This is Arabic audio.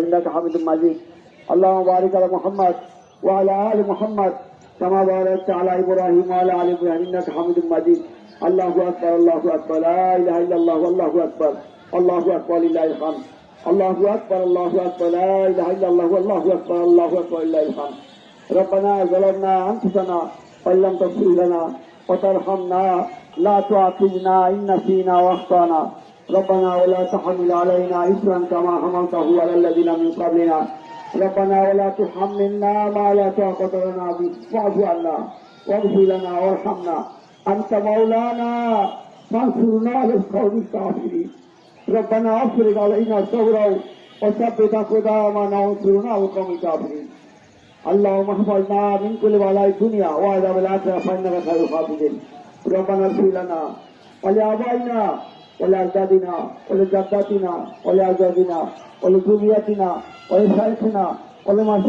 إنك حميد مجيد اللهم بارك على محمد وعلى آل محمد كما باركت على إبراهيم وعلى آل إبراهيم إنك حميد مجيد الله أكبر الله أكبر لا إله إلا الله والله أكبر الله أكبر لله الحمد الله أكبر الله أكبر لا إله إلا الله والله أكبر الله أكبر لله الحمد ربنا ظلمنا أنفسنا وإن لم تغفر لنا وترحمنا لا تعاقبنا إن نسينا وأخطأنا ربنا ولا تحمل علينا إصرا كما حملته على الذين من قبلنا ربنا ولا تحملنا ما لا طاقة لنا به واعف عنا واغفر لنا وارحمنا أنت مولانا فانصرنا على القوم الكافرين ربنا أفرغ علينا صبرا وثبت أقدامنا وانصرنا على القوم الكافرين اللهم احفظنا من كل بلاء الدنيا وعذاب الآخرة فإنك خير الحافظين ربنا اغفر لنا ولآبائنا ولأجدادنا ولجداتنا ولأزواجنا ولذريتنا ولشيخنا ولما